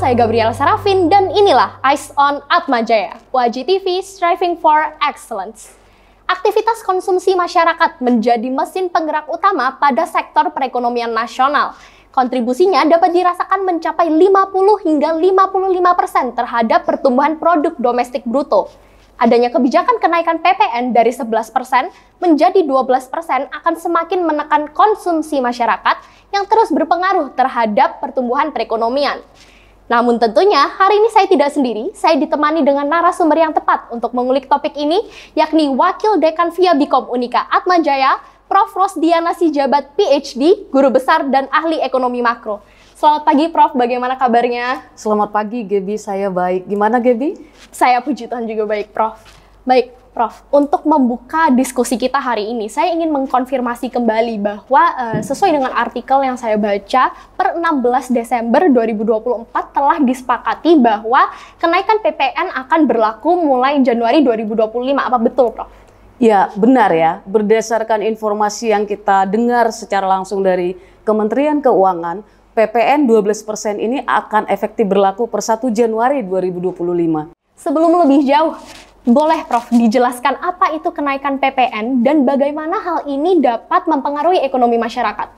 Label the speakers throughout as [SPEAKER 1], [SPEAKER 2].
[SPEAKER 1] saya Gabriela Sarafin dan inilah Eyes on Atmajaya, WAJI TV Striving for Excellence. Aktivitas konsumsi masyarakat menjadi mesin penggerak utama pada sektor perekonomian nasional. Kontribusinya dapat dirasakan mencapai 50 hingga 55% terhadap pertumbuhan produk domestik bruto. Adanya kebijakan kenaikan PPN dari 11% menjadi 12% akan semakin menekan konsumsi masyarakat yang terus berpengaruh terhadap pertumbuhan perekonomian. Namun tentunya hari ini saya tidak sendiri, saya ditemani dengan narasumber yang tepat untuk mengulik topik ini, yakni Wakil Dekan Via Bikom Unika Atmajaya, Prof. Rosdiana Sijabat PhD, Guru Besar dan Ahli Ekonomi Makro. Selamat pagi Prof, bagaimana kabarnya?
[SPEAKER 2] Selamat pagi Gaby, saya baik. Gimana Gaby?
[SPEAKER 1] Saya puji Tuhan juga baik Prof. Baik Prof, untuk membuka diskusi kita hari ini, saya ingin mengkonfirmasi kembali bahwa sesuai dengan artikel yang saya baca, per 16 Desember 2024 telah disepakati bahwa kenaikan PPN akan berlaku mulai Januari 2025. Apa betul Prof?
[SPEAKER 2] Ya, benar ya. Berdasarkan informasi yang kita dengar secara langsung dari Kementerian Keuangan, PPN 12% ini akan efektif berlaku per 1 Januari 2025.
[SPEAKER 1] Sebelum lebih jauh, boleh Prof dijelaskan apa itu kenaikan PPN dan bagaimana hal ini dapat mempengaruhi ekonomi masyarakat?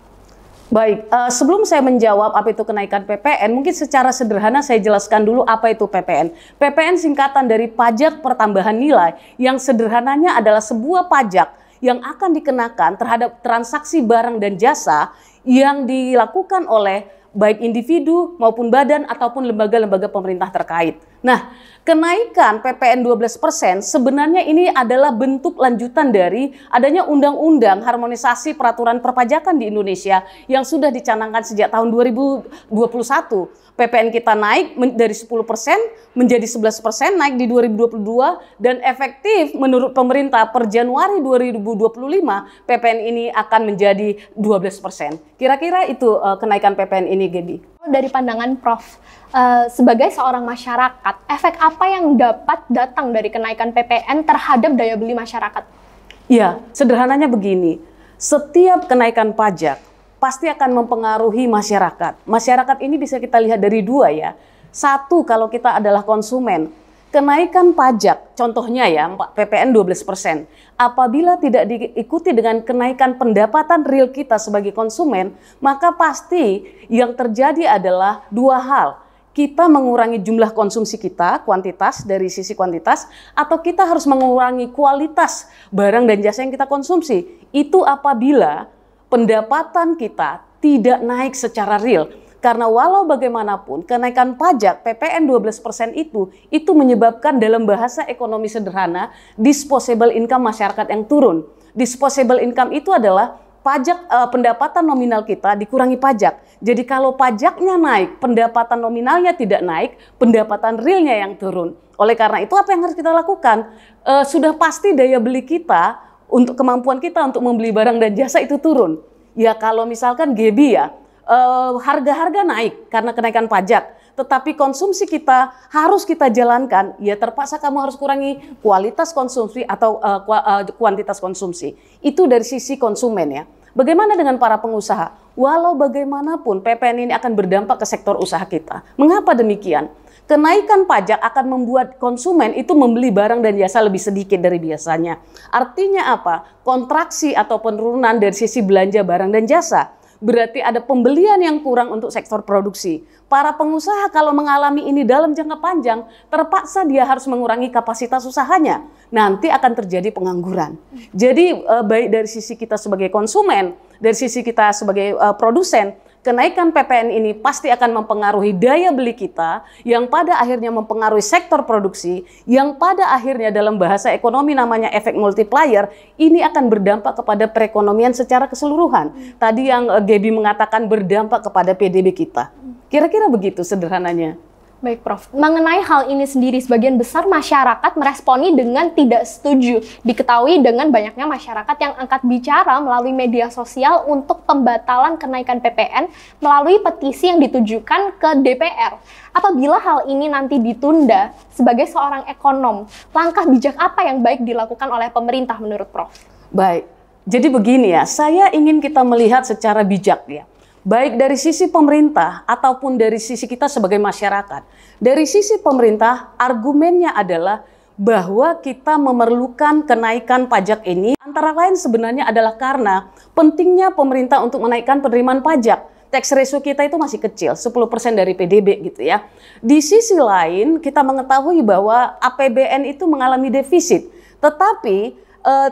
[SPEAKER 2] Baik, sebelum saya menjawab apa itu kenaikan PPN, mungkin secara sederhana saya jelaskan dulu apa itu PPN. PPN singkatan dari pajak pertambahan nilai, yang sederhananya adalah sebuah pajak yang akan dikenakan terhadap transaksi barang dan jasa yang dilakukan oleh baik individu maupun badan ataupun lembaga-lembaga pemerintah terkait. Nah, kenaikan PPN 12% sebenarnya ini adalah bentuk lanjutan dari adanya undang-undang harmonisasi peraturan perpajakan di Indonesia yang sudah dicanangkan sejak tahun 2021. PPN kita naik dari 10% menjadi 11% naik di 2022 dan efektif menurut pemerintah per Januari 2025 PPN ini akan menjadi 12%. Kira-kira itu kenaikan PPN ini, Gaby.
[SPEAKER 1] Dari pandangan Prof, sebagai seorang masyarakat, efek apa yang dapat datang dari kenaikan PPN terhadap daya beli masyarakat?
[SPEAKER 2] Ya, sederhananya begini, setiap kenaikan pajak pasti akan mempengaruhi masyarakat. Masyarakat ini bisa kita lihat dari dua ya. Satu, kalau kita adalah konsumen, kenaikan pajak, contohnya ya PPN 12%, apabila tidak diikuti dengan kenaikan pendapatan real kita sebagai konsumen, maka pasti yang terjadi adalah dua hal. Kita mengurangi jumlah konsumsi kita, kuantitas dari sisi kuantitas, atau kita harus mengurangi kualitas barang dan jasa yang kita konsumsi. Itu apabila pendapatan kita tidak naik secara real. Karena walau bagaimanapun kenaikan pajak PPN 12% itu menyebabkan dalam bahasa ekonomi sederhana disposable income masyarakat yang turun. Disposable income itu adalah pajak pendapatan nominal kita dikurangi pajak. Jadi kalau pajaknya naik, pendapatan nominalnya tidak naik, pendapatan realnya yang turun. Oleh karena itu apa yang harus kita lakukan? Sudah pasti daya beli kita untuk kemampuan kita untuk membeli barang dan jasa itu turun. Ya kalau misalkan Gaby ya, harga-harga naik karena kenaikan pajak, tetapi konsumsi kita harus kita jalankan, ya terpaksa kamu harus kurangi kualitas konsumsi atau kuantitas konsumsi. Itu dari sisi konsumen ya. Bagaimana dengan para pengusaha? Walau bagaimanapun PPN ini akan berdampak ke sektor usaha kita. Mengapa demikian? Kenaikan pajak akan membuat konsumen itu membeli barang dan jasa lebih sedikit dari biasanya. Artinya apa? Kontraksi atau penurunan dari sisi belanja barang dan jasa. Berarti ada pembelian yang kurang untuk sektor produksi. Para pengusaha kalau mengalami ini dalam jangka panjang, terpaksa dia harus mengurangi kapasitas usahanya. Nanti akan terjadi pengangguran. Jadi baik dari sisi kita sebagai konsumen, dari sisi kita sebagai produsen, kenaikan PPN ini pasti akan mempengaruhi daya beli kita, yang pada akhirnya mempengaruhi sektor produksi, yang pada akhirnya dalam bahasa ekonomi namanya efek multiplier, ini akan berdampak kepada perekonomian secara keseluruhan. Tadi yang Gaby mengatakan berdampak kepada PDB kita. Kira-kira begitu sederhananya.
[SPEAKER 1] Baik Prof, mengenai hal ini sendiri sebagian besar masyarakat meresponi dengan tidak setuju. Diketahui dengan banyaknya masyarakat yang angkat bicara melalui media sosial untuk pembatalan kenaikan PPN melalui petisi yang ditujukan ke DPR. Apabila hal ini nanti ditunda, sebagai seorang ekonom, langkah bijak apa yang baik dilakukan oleh pemerintah menurut Prof?
[SPEAKER 2] Baik, jadi begini ya, saya ingin kita melihat secara bijak ya. baik dari sisi pemerintah ataupun dari sisi kita sebagai masyarakat. Dari sisi pemerintah, argumennya adalah bahwa kita memerlukan kenaikan pajak ini antara lain sebenarnya adalah karena pentingnya pemerintah untuk menaikkan penerimaan pajak. Tax ratio kita itu masih kecil, 10% dari PDB gitu ya. Di sisi lain kita mengetahui bahwa APBN itu mengalami defisit, tetapi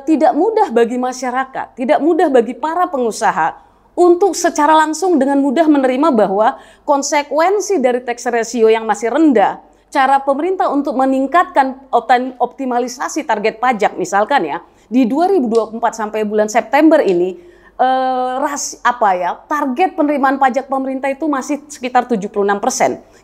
[SPEAKER 2] tidak mudah bagi masyarakat, tidak mudah bagi para pengusaha untuk secara langsung dengan mudah menerima bahwa konsekuensi dari tax ratio yang masih rendah, cara pemerintah untuk meningkatkan optimalisasi target pajak misalkan ya, di 2024 sampai bulan September ini, target penerimaan pajak pemerintah itu masih sekitar 76%.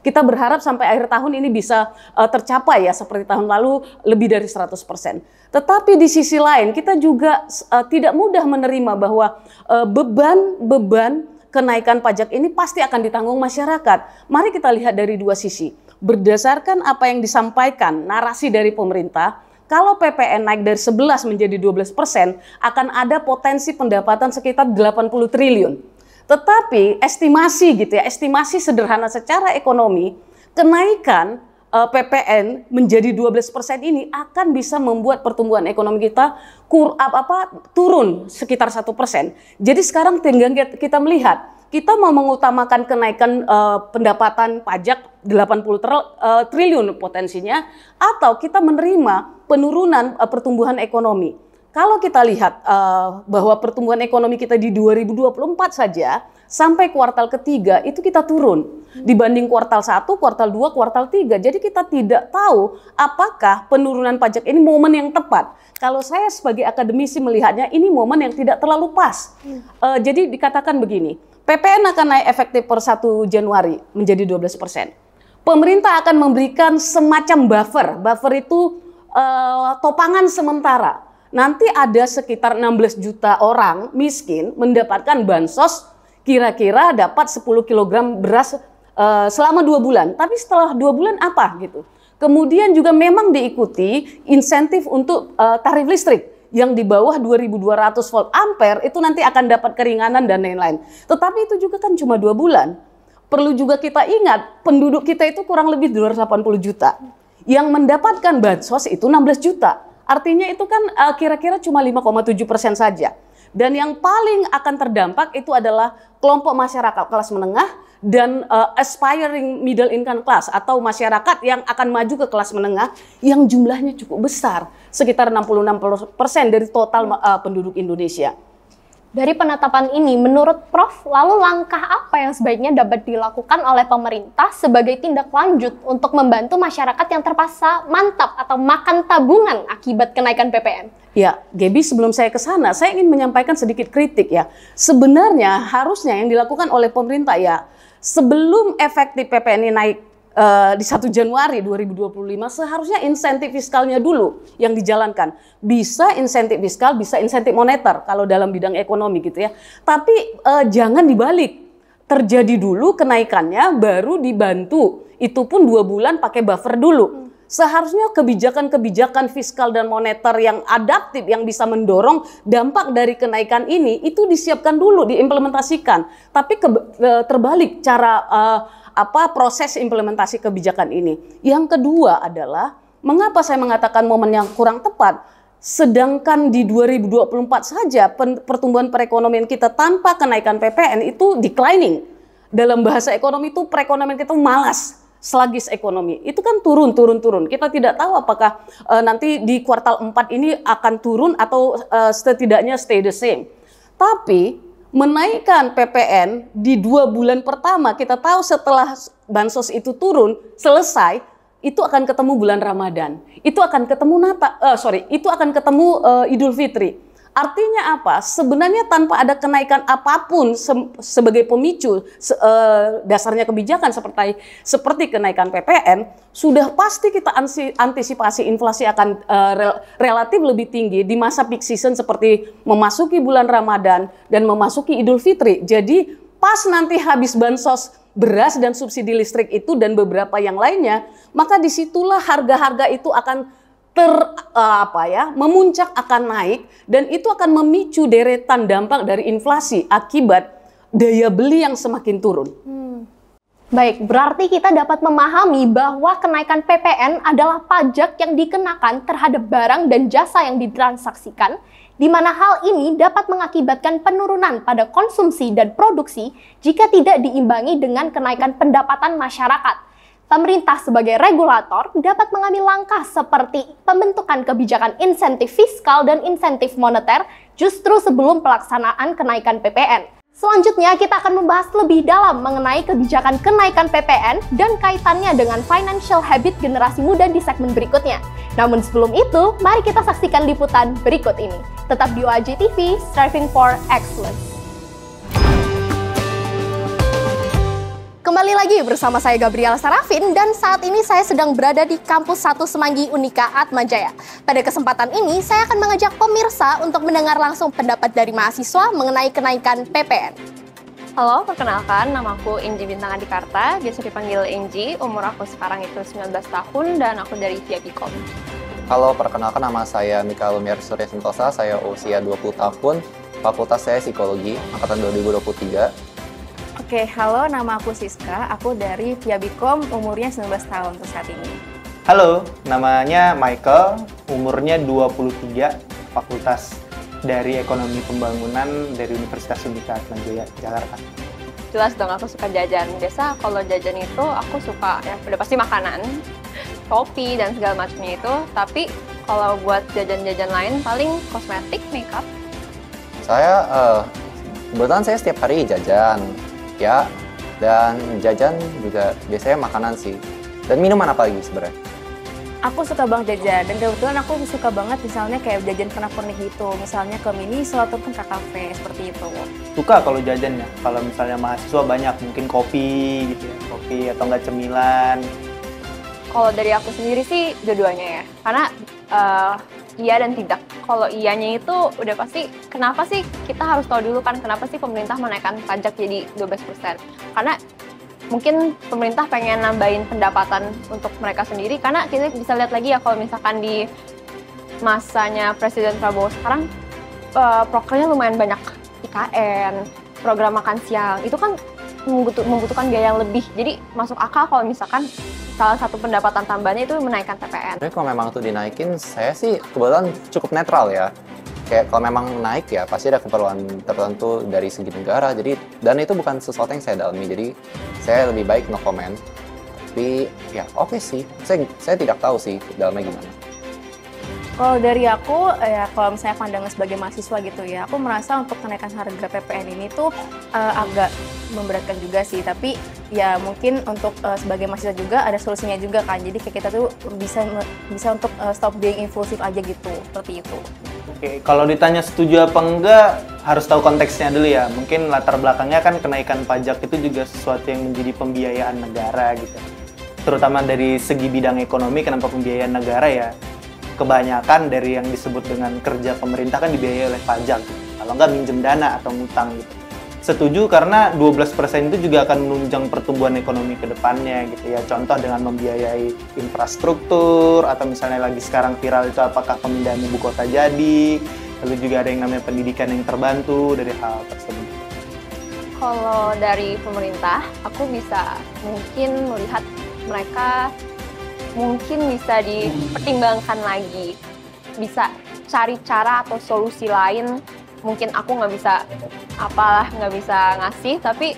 [SPEAKER 2] Kita berharap sampai akhir tahun ini bisa tercapai ya seperti tahun lalu lebih dari 100%. Tetapi di sisi lain kita juga tidak mudah menerima bahwa beban kenaikan pajak ini pasti akan ditanggung masyarakat. Mari kita lihat dari dua sisi. Berdasarkan apa yang disampaikan narasi dari pemerintah, kalau PPN naik dari 11 menjadi 12%, akan ada potensi pendapatan sekitar 80 triliun. Tetapi estimasi gitu ya, estimasi sederhana secara ekonomi, kenaikan PPN menjadi 12% ini akan bisa membuat pertumbuhan ekonomi kita turun sekitar 1%. Jadi sekarang tinggal kita melihat, kita mau mengutamakan kenaikan pendapatan pajak 80 triliun potensinya, atau kita menerima penurunan pertumbuhan ekonomi. Kalau kita lihat bahwa pertumbuhan ekonomi kita di 2024 saja sampai kuartal ketiga itu kita turun dibanding kuartal 1, kuartal 2, kuartal 3. Jadi kita tidak tahu apakah penurunan pajak ini momen yang tepat. Kalau saya sebagai akademisi melihatnya ini momen yang tidak terlalu pas. Jadi dikatakan begini, PPN akan naik efektif per 1 Januari menjadi 12%. Pemerintah akan memberikan semacam buffer. Buffer itu topangan sementara. Nanti ada sekitar 16 juta orang miskin mendapatkan bansos, kira-kira dapat 10 kg beras selama 2 bulan. Tapi setelah 2 bulan apa gitu? Kemudian juga memang diikuti insentif untuk tarif listrik yang di bawah 2200 volt ampere itu nanti akan dapat keringanan dan lain-lain. Tetapi itu juga kan cuma 2 bulan. Perlu juga kita ingat, penduduk kita itu kurang lebih 280 juta. Yang mendapatkan bansos itu 16 juta. Artinya itu kan kira-kira cuma 5,7% saja. Dan yang paling akan terdampak itu adalah kelompok masyarakat kelas menengah dan aspiring middle income class atau masyarakat yang akan maju ke kelas menengah yang jumlahnya cukup besar, sekitar 66% dari total penduduk Indonesia.
[SPEAKER 1] Dari penetapan ini, menurut Prof, lalu langkah apa yang sebaiknya dapat dilakukan oleh pemerintah sebagai tindak lanjut untuk membantu masyarakat yang terpaksa mantap atau makan tabungan akibat kenaikan PPN?
[SPEAKER 2] Ya, Gaby, sebelum saya ke sana, saya ingin menyampaikan sedikit kritik ya. Sebenarnya harusnya yang dilakukan oleh pemerintah ya, sebelum efektif PPN ini naik di 1 Januari 2025, seharusnya insentif fiskalnya dulu yang dijalankan. Bisa insentif fiskal, bisa insentif moneter kalau dalam bidang ekonomi gitu ya. Tapi jangan dibalik. Terjadi dulu kenaikannya, baru dibantu. Itu pun 2 bulan pakai buffer dulu. Seharusnya kebijakan-kebijakan fiskal dan moneter yang adaptif, yang bisa mendorong dampak dari kenaikan ini, itu disiapkan dulu, diimplementasikan. Tapi terbalik cara proses implementasi kebijakan ini. Yang kedua adalah, mengapa saya mengatakan momen yang kurang tepat? Sedangkan di 2024 saja pertumbuhan perekonomian kita tanpa kenaikan PPN itu declining. Dalam bahasa ekonomi itu perekonomian kita malas, sluggish ekonomi. Itu kan turun. Kita tidak tahu apakah nanti di kuartal 4 ini akan turun atau setidaknya stay the same. Tapi menaikkan PPN di 2 bulan pertama, kita tahu setelah bansos itu turun, selesai, itu akan ketemu bulan Ramadan. Itu akan ketemu Idul Fitri. Artinya apa? Sebenarnya tanpa ada kenaikan apapun sebagai pemicu dasarnya kebijakan seperti kenaikan PPN, sudah pasti kita antisipasi inflasi akan relatif lebih tinggi di masa peak season seperti memasuki bulan Ramadan dan memasuki Idul Fitri. Jadi pas nanti habis bansos beras dan subsidi listrik itu dan beberapa yang lainnya, maka disitulah harga-harga itu akan memuncak, akan naik, dan itu akan memicu deretan dampak dari inflasi akibat daya beli yang semakin turun.
[SPEAKER 1] Baik, berarti kita dapat memahami bahwa kenaikan PPN adalah pajak yang dikenakan terhadap barang dan jasa yang ditransaksikan, di mana hal ini dapat mengakibatkan penurunan pada konsumsi dan produksi jika tidak diimbangi dengan kenaikan pendapatan masyarakat. Pemerintah sebagai regulator dapat mengambil langkah seperti pembentukan kebijakan insentif fiskal dan insentif moneter justru sebelum pelaksanaan kenaikan PPN. Selanjutnya, kita akan membahas lebih dalam mengenai kebijakan kenaikan PPN dan kaitannya dengan financial habit generasi muda di segmen berikutnya. Namun sebelum itu, mari kita saksikan liputan berikut ini. Tetap di UAJ TV, Striving for Excellence. Kembali lagi bersama saya Gabriela Sarafin dan saat ini saya sedang berada di Kampus 1 Semanggi Unika Atmajaya. Pada kesempatan ini saya akan mengajak pemirsa untuk mendengar langsung pendapat dari mahasiswa mengenai kenaikan PPN.
[SPEAKER 3] Halo, perkenalkan nama aku Inji Bintang Adikarta, biasa dipanggil Inji, umur aku sekarang itu 19 tahun dan aku dari Viabikom.
[SPEAKER 4] Halo, perkenalkan nama saya Mika Lumiar Surya Sentosa, saya usia 20 tahun, fakultas saya Psikologi, angkatan 2023.
[SPEAKER 5] Oke, halo, nama aku Siska, aku dari Viabikom, umurnya 19 tahun untuk saat ini.
[SPEAKER 6] Halo, namanya Michael, umurnya 23, fakultas dari Ekonomi Pembangunan dari Universitas Unika Atmajaya, Jakarta.
[SPEAKER 3] Jelas dong aku suka jajan, biasa kalau jajan itu aku suka, ya udah pasti makanan, kopi dan segala macamnya itu, tapi kalau buat jajan-jajan lain paling kosmetik, makeup.
[SPEAKER 4] Saya, kebetulan saya setiap hari jajan. Ya, dan jajan juga biasanya makanan sih. Dan minuman apa lagi sebenarnya?
[SPEAKER 5] Aku suka banget jajan, dan kebetulan aku suka banget misalnya kayak jajan pernak-pernik gitu, misalnya ke Miniso ataupun ke kafe, seperti itu.
[SPEAKER 6] Suka kalau jajannya, kalau misalnya mahasiswa banyak, mungkin kopi gitu ya, kopi atau enggak cemilan.
[SPEAKER 3] Kalau dari aku sendiri sih dua-duanya ya, karena iya dan tidak. Kalau iyanya itu udah pasti, kenapa sih kita harus tahu dulu kan kenapa sih pemerintah menaikkan pajak jadi 12%. Karena mungkin pemerintah pengen nambahin pendapatan untuk mereka sendiri, karena kita bisa lihat lagi ya kalau misalkan di masanya Presiden Prabowo sekarang, prokernya lumayan banyak, IKN, program makan siang, itu kan membutuhkan biaya yang lebih. Jadi masuk akal kalau misalkan salah satu pendapatan tambahannya itu menaikkan PPN.
[SPEAKER 4] Jadi kalau memang itu dinaikin, saya sih kebetulan cukup netral ya. Kayak kalau memang naik ya pasti ada keperluan tertentu dari segi negara. Jadi dan itu bukan sesuatu yang saya dalami. Jadi saya lebih baik no comment. Tapi ya oke sih. Saya tidak tahu sih dalamnya gimana.
[SPEAKER 5] Kalau dari aku, ya kalau misalnya pandangan sebagai mahasiswa gitu ya, aku merasa untuk kenaikan harga PPN ini tuh agak memberatkan juga sih. Tapi ya mungkin untuk sebagai mahasiswa juga ada solusinya juga kan. Jadi kayak kita tuh bisa untuk stop being impulsif aja gitu, seperti itu.
[SPEAKER 6] Oke, kalau ditanya setuju apa enggak, harus tahu konteksnya dulu ya. Mungkin latar belakangnya kan kenaikan pajak itu juga sesuatu yang menjadi pembiayaan negara gitu. Terutama dari segi bidang ekonomi, kenapa pembiayaan negara ya? Kebanyakan dari yang disebut dengan kerja pemerintah kan dibiayai oleh pajak gitu. Kalau nggak minjem dana atau ngutang gitu. Setuju karena 12% itu juga akan menunjang pertumbuhan ekonomi ke depannya gitu ya. Contoh dengan membiayai infrastruktur atau misalnya lagi sekarang viral itu apakah pemindahan ibu kota jadi. Lalu juga ada yang namanya pendidikan yang terbantu dari hal tersebut.
[SPEAKER 3] Kalau dari pemerintah, aku bisa mungkin melihat mereka mungkin bisa dipertimbangkan lagi, bisa cari cara atau solusi lain. Mungkin aku nggak bisa ngasih, tapi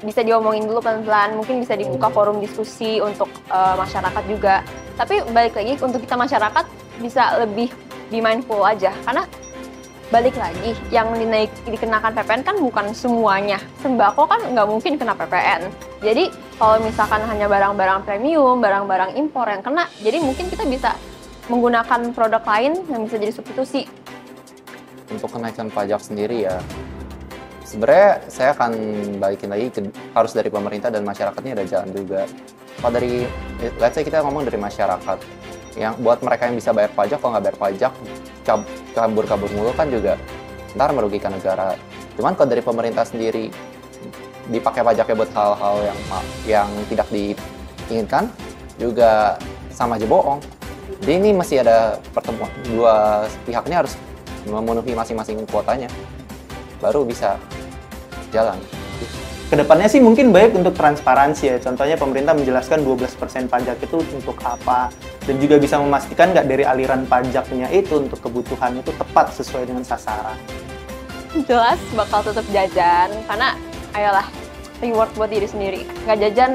[SPEAKER 3] bisa diomongin dulu pelan-pelan. Mungkin bisa dibuka forum diskusi untuk masyarakat juga. Tapi balik lagi untuk kita masyarakat bisa lebih be mindful aja, karena balik lagi yang dikenakan PPN kan bukan semuanya. Sembako kan nggak mungkin kena PPN. Jadi kalau misalkan hanya barang-barang premium, barang-barang impor yang kena, jadi mungkin kita bisa menggunakan produk lain yang bisa jadi substitusi.
[SPEAKER 4] Untuk kenaikan pajak sendiri ya, sebenarnya saya akan balikin lagi harus dari pemerintah dan masyarakatnya ada jalan juga. Kalau dari, let's say kita ngomong dari masyarakat, yang buat mereka yang bisa bayar pajak, kalau nggak bayar pajak, kabur-kabur mulu kan juga ntar merugikan negara. Cuman kalau dari pemerintah sendiri dipakai pajaknya buat hal-hal yang tidak diinginkan, juga sama aja bohong. Jadi ini masih ada pertemuan, dua pihak ini harus memenuhi masing-masing kuotanya, baru bisa jalan.
[SPEAKER 6] Kedepannya sih mungkin baik untuk transparansi ya. Contohnya pemerintah menjelaskan 12% pajak itu untuk apa. Dan juga bisa memastikan nggak dari aliran pajaknya itu untuk kebutuhan itu tepat sesuai dengan sasaran.
[SPEAKER 3] Jelas bakal tetap jajan, karena ayolah, reward buat diri sendiri. Nggak jajan,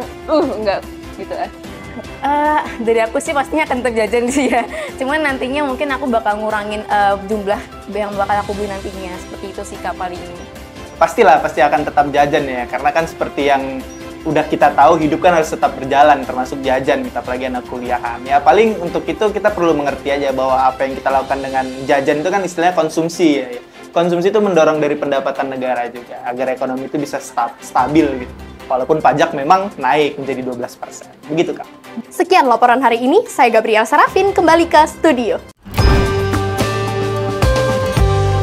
[SPEAKER 3] nggak gitu ya.
[SPEAKER 5] Dari aku sih pastinya akan tetap jajan sih ya. Cuman nantinya mungkin aku bakal ngurangin jumlah yang bakal aku beli nantinya. Seperti itu sih Kak paling.
[SPEAKER 6] Pastilah, pasti akan tetap jajan ya. Karena kan seperti yang udah kita tahu, hidup kan harus tetap berjalan, termasuk jajan, apalagi anak kuliahan. Ya paling untuk itu kita perlu mengerti aja bahwa apa yang kita lakukan dengan jajan itu kan istilahnya konsumsi ya. Konsumsi itu mendorong dari pendapatan negara juga, agar ekonomi itu bisa stabil gitu. Walaupun pajak memang naik menjadi 12%. Begitu Kak.
[SPEAKER 1] Sekian laporan hari ini, saya Gabriel Sarafin kembali ke studio.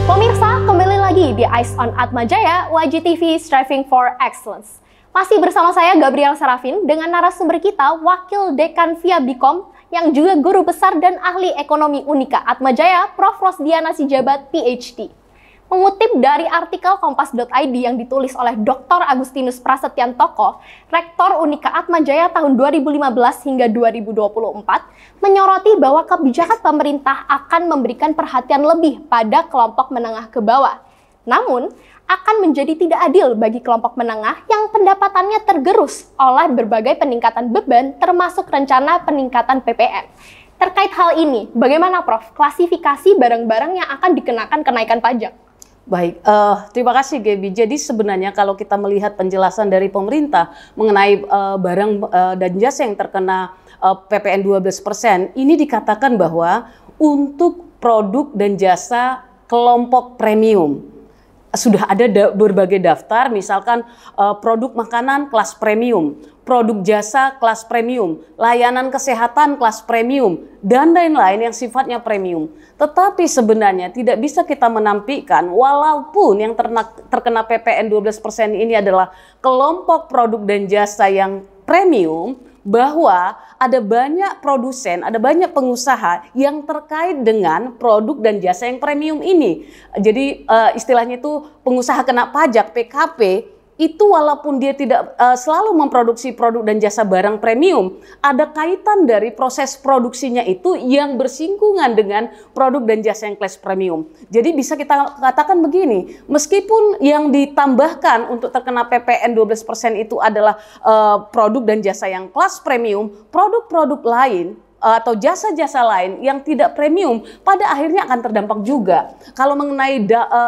[SPEAKER 1] Pemirsa, kembali lagi di Eyes on Atma Jaya, YGTV Striving for Excellence. Masih bersama saya Gabriel Sarafin dengan narasumber kita, Wakil Dekan Via Bikom yang juga guru besar dan ahli ekonomi Unika Atma Jaya, Prof. Rosdiana Sijabat, PhD. Mengutip dari artikel kompas.id yang ditulis oleh Dr. Agustinus Prasetyanto, Rektor Unika Atma Jaya tahun 2015 hingga 2024, menyoroti bahwa kebijakan pemerintah akan memberikan perhatian lebih pada kelompok menengah ke bawah. Namun, akan menjadi tidak adil bagi kelompok menengah yang pendapatannya tergerus oleh berbagai peningkatan beban termasuk rencana peningkatan PPN. Terkait hal ini, bagaimana Prof? Klasifikasi barang-barang yang akan dikenakan kenaikan pajak?
[SPEAKER 2] Baik, terima kasih Gaby. Jadi sebenarnya kalau kita melihat penjelasan dari pemerintah mengenai barang dan jasa yang terkena PPN 12%, ini dikatakan bahwa untuk produk dan jasa kelompok premium. Sudah ada berbagai daftar, misalkan produk makanan kelas premium, produk jasa kelas premium, layanan kesehatan kelas premium, dan lain-lain yang sifatnya premium. Tetapi sebenarnya tidak bisa kita menampilkan walaupun yang terkena PPN 12% ini adalah kelompok produk dan jasa yang premium, bahwa ada banyak produsen, ada banyak pengusaha yang terkait dengan produk dan jasa yang premium ini. Jadi istilahnya itu pengusaha kena pajak PKP, itu walaupun dia tidak selalu memproduksi produk dan jasa barang premium, ada kaitan dari proses produksinya itu yang bersinggungan dengan produk dan jasa yang kelas premium. Jadi bisa kita katakan begini, meskipun yang ditambahkan untuk terkena PPN 12% itu adalah produk dan jasa yang kelas premium, produk-produk lain atau jasa-jasa lain yang tidak premium pada akhirnya akan terdampak juga. Kalau mengenai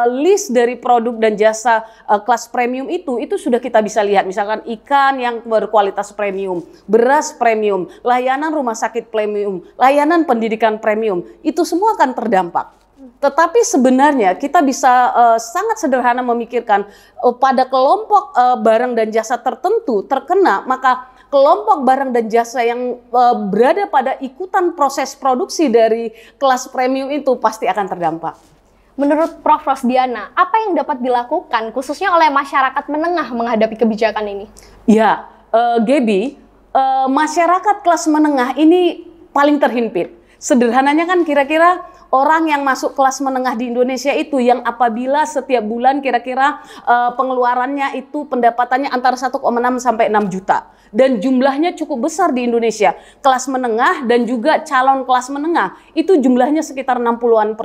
[SPEAKER 2] list dari produk dan jasa kelas premium itu sudah kita bisa lihat, misalkan ikan yang berkualitas premium, beras premium, layanan rumah sakit premium, layanan pendidikan premium, itu semua akan terdampak. Tetapi sebenarnya kita bisa sangat sederhana memikirkan pada kelompok barang dan jasa tertentu terkena, maka kelompok barang dan jasa yang berada pada ikutan proses produksi dari kelas premium itu pasti akan terdampak.
[SPEAKER 1] Menurut Prof. Rosdiana, apa yang dapat dilakukan khususnya oleh masyarakat menengah menghadapi kebijakan ini?
[SPEAKER 2] Ya, Gaby, masyarakat kelas menengah ini paling terhimpit. Sederhananya kan kira-kira orang yang masuk kelas menengah di Indonesia itu yang apabila setiap bulan kira-kira pengeluarannya itu pendapatannya antara 1,6 sampai 6 juta. Dan jumlahnya cukup besar di Indonesia. Kelas menengah dan juga calon kelas menengah itu jumlahnya sekitar 60-an%.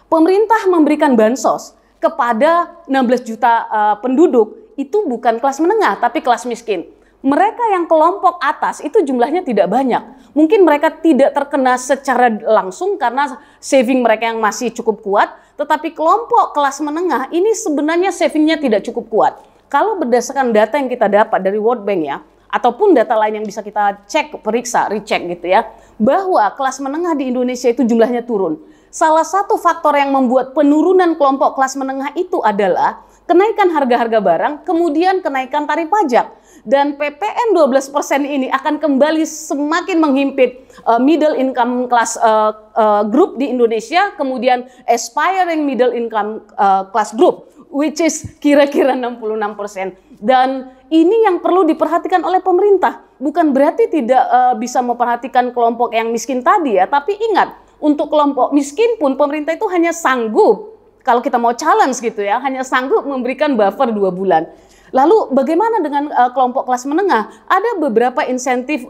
[SPEAKER 2] Pemerintah memberikan bansos kepada 16 juta penduduk itu bukan kelas menengah tapi kelas miskin. Mereka yang kelompok atas itu jumlahnya tidak banyak. Mungkin mereka tidak terkena secara langsung karena saving mereka yang masih cukup kuat, tetapi kelompok kelas menengah ini sebenarnya savingnya tidak cukup kuat. Kalau berdasarkan data yang kita dapat dari World Bank ya, ataupun data lain yang bisa kita cek, periksa, recheck gitu ya, bahwa kelas menengah di Indonesia itu jumlahnya turun. Salah satu faktor yang membuat penurunan kelompok kelas menengah itu adalah kenaikan harga-harga barang, kemudian kenaikan tarif pajak. Dan PPN 12% ini akan kembali semakin menghimpit middle income class group di Indonesia, kemudian aspiring middle income class group, which is kira-kira 66%. Dan ini yang perlu diperhatikan oleh pemerintah. Bukan berarti tidak bisa memperhatikan kelompok yang miskin tadi ya, tapi ingat, untuk kelompok miskin pun pemerintah itu hanya sanggup, kalau kita mau challenge gitu ya, hanya sanggup memberikan buffer 2 bulan. Lalu bagaimana dengan kelompok kelas menengah? Ada beberapa insentif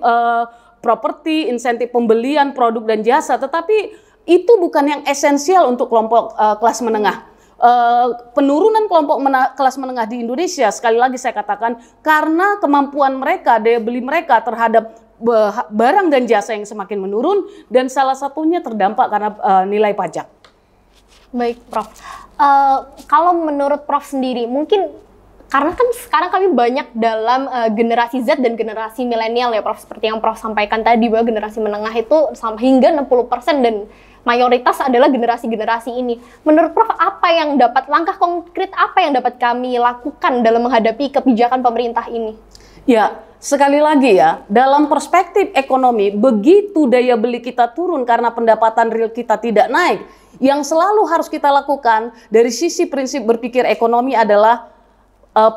[SPEAKER 2] properti, insentif pembelian produk dan jasa, tetapi itu bukan yang esensial untuk kelompok kelas menengah. Penurunan kelompok kelas menengah di Indonesia, sekali lagi saya katakan, karena kemampuan mereka, daya beli mereka terhadap barang dan jasa yang semakin menurun, dan salah satunya terdampak karena nilai pajak.
[SPEAKER 1] Baik, Prof. Kalau menurut Prof sendiri, mungkin karena kan sekarang kami banyak dalam generasi Z dan generasi milenial ya, Prof. Seperti yang Prof sampaikan tadi, bahwa generasi menengah itu hingga 60% dan mayoritas adalah generasi-generasi ini. Menurut Prof, langkah konkret apa yang dapat kami lakukan dalam menghadapi kebijakan pemerintah ini?
[SPEAKER 2] Ya, sekali lagi ya, dalam perspektif ekonomi, begitu daya beli kita turun karena pendapatan real kita tidak naik, yang selalu harus kita lakukan dari sisi prinsip berpikir ekonomi adalah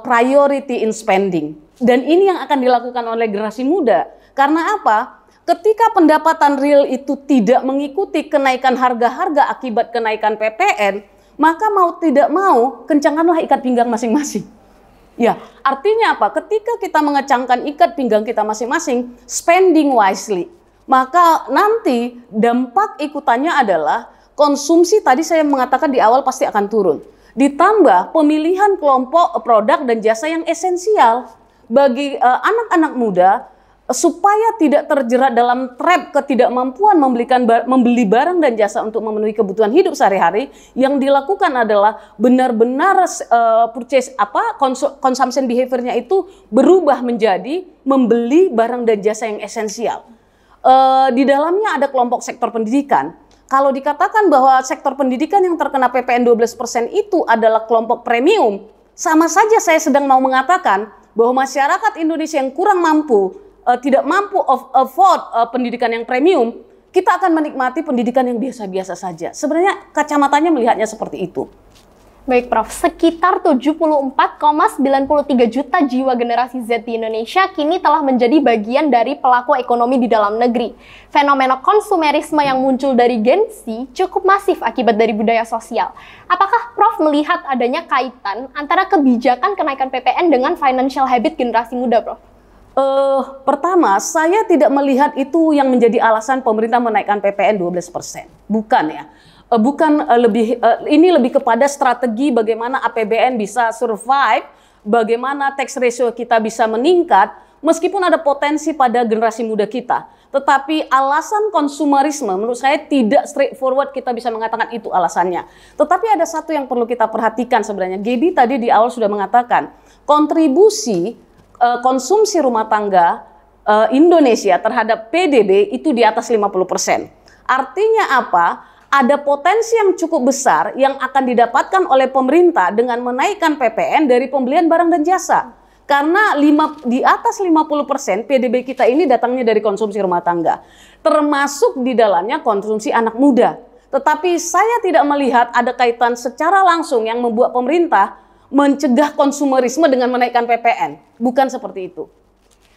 [SPEAKER 2] priority in spending. Dan ini yang akan dilakukan oleh generasi muda. Karena apa? Ketika pendapatan real itu tidak mengikuti kenaikan harga-harga akibat kenaikan PPN, maka mau tidak mau, kencangkanlah ikat pinggang masing-masing. Ya, artinya apa? Ketika kita mengecangkan ikat pinggang kita masing-masing, spending wisely, maka nanti dampak ikutannya adalah konsumsi tadi saya mengatakan di awal pasti akan turun. Ditambah pemilihan kelompok produk dan jasa yang esensial bagi anak-anak muda supaya tidak terjerat dalam trap ketidakmampuan membeli barang dan jasa untuk memenuhi kebutuhan hidup sehari-hari. Yang dilakukan adalah benar-benar consumption behavior-nya itu berubah menjadi membeli barang dan jasa yang esensial. Di dalamnya ada kelompok sektor pendidikan. Kalau dikatakan bahwa sektor pendidikan yang terkena PPN 12% itu adalah kelompok premium, sama saja saya sedang mau mengatakan bahwa masyarakat Indonesia yang kurang mampu, tidak mampu afford pendidikan yang premium, kita akan menikmati pendidikan yang biasa-biasa saja. Sebenarnya kacamatanya melihatnya seperti itu.
[SPEAKER 1] Baik, Prof. Sekitar 74,93 juta jiwa generasi Z di Indonesia kini telah menjadi bagian dari pelaku ekonomi di dalam negeri. Fenomena konsumerisme yang muncul dari Gen Z cukup masif akibat dari budaya sosial. Apakah Prof melihat adanya kaitan antara kebijakan kenaikan PPN dengan financial habit generasi muda, Prof?
[SPEAKER 2] Pertama, saya tidak melihat itu yang menjadi alasan pemerintah menaikkan PPN 12%. Bukan ya. Ini lebih kepada strategi bagaimana APBN bisa survive, bagaimana tax ratio kita bisa meningkat, meskipun ada potensi pada generasi muda kita. Tetapi alasan konsumerisme menurut saya tidak straightforward kita bisa mengatakan itu alasannya. Tetapi ada satu yang perlu kita perhatikan sebenarnya. Gaby tadi di awal sudah mengatakan, kontribusi konsumsi rumah tangga Indonesia terhadap PDB itu di atas 50%. Artinya apa? Ada potensi yang cukup besar yang akan didapatkan oleh pemerintah dengan menaikkan PPN dari pembelian barang dan jasa. Karena di atas 50% PDB kita ini datangnya dari konsumsi rumah tangga. Termasuk di dalamnya konsumsi anak muda. Tetapi saya tidak melihat ada kaitan secara langsung yang membuat pemerintah mencegah konsumerisme dengan menaikkan PPN. Bukan seperti itu.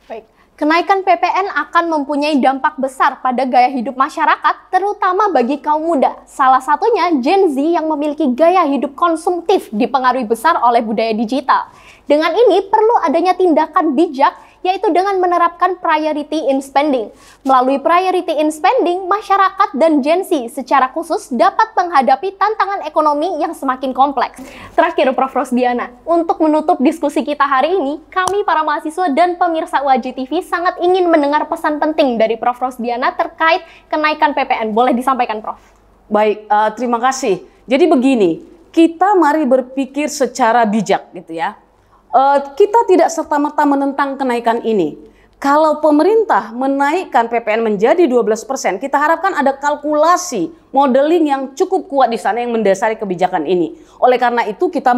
[SPEAKER 1] Baik. Kenaikan PPN akan mempunyai dampak besar pada gaya hidup masyarakat, terutama bagi kaum muda. Salah satunya Gen Z yang memiliki gaya hidup konsumtif dipengaruhi besar oleh budaya digital. Dengan ini perlu adanya tindakan bijak, yaitu dengan menerapkan priority in spending. Melalui priority in spending, masyarakat dan Gen Z secara khusus dapat menghadapi tantangan ekonomi yang semakin kompleks. Terakhir, Prof. Rosdiana, untuk menutup diskusi kita hari ini, kami para mahasiswa dan pemirsa UAJ TV sangat ingin mendengar pesan penting dari Prof. Rosdiana terkait kenaikan PPN. Boleh disampaikan, Prof?
[SPEAKER 2] Baik, terima kasih. Jadi begini, kita mari berpikir secara bijak gitu ya. Kita tidak serta-merta menentang kenaikan ini. Kalau pemerintah menaikkan PPN menjadi 12%, kita harapkan ada kalkulasi, modeling yang cukup kuat di sana yang mendasari kebijakan ini. Oleh karena itu kita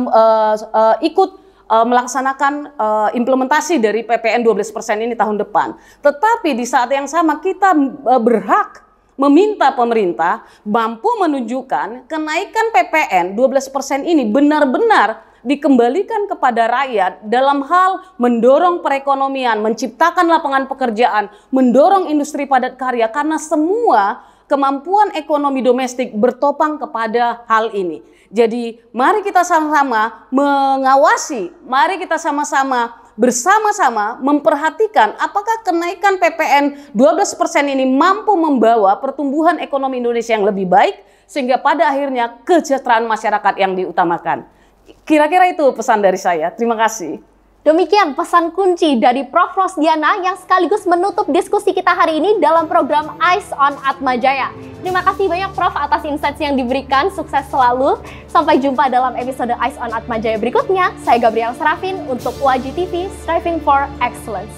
[SPEAKER 2] ikut melaksanakan implementasi dari PPN 12% ini tahun depan. Tetapi di saat yang sama kita berhak meminta pemerintah mampu menunjukkan kenaikan PPN 12% ini benar-benar dikembalikan kepada rakyat dalam hal mendorong perekonomian, menciptakan lapangan pekerjaan, mendorong industri padat karya, karena semua kemampuan ekonomi domestik bertopang kepada hal ini. Jadi mari kita sama-sama mengawasi, mari kita sama-sama bersama-sama memperhatikan apakah kenaikan PPN 12% ini mampu membawa pertumbuhan ekonomi Indonesia yang lebih baik sehingga pada akhirnya kesejahteraan masyarakat yang diutamakan. Kira-kira itu pesan dari saya. Terima kasih.
[SPEAKER 1] Demikian pesan kunci dari Prof. Rosdiana yang sekaligus menutup diskusi kita hari ini dalam program Eyes on Atmajaya. Terima kasih banyak Prof atas insights yang diberikan, sukses selalu. Sampai jumpa dalam episode Eyes on Atmajaya berikutnya. Saya Gabriel Serafin untuk UAJ TV, Striving for Excellence.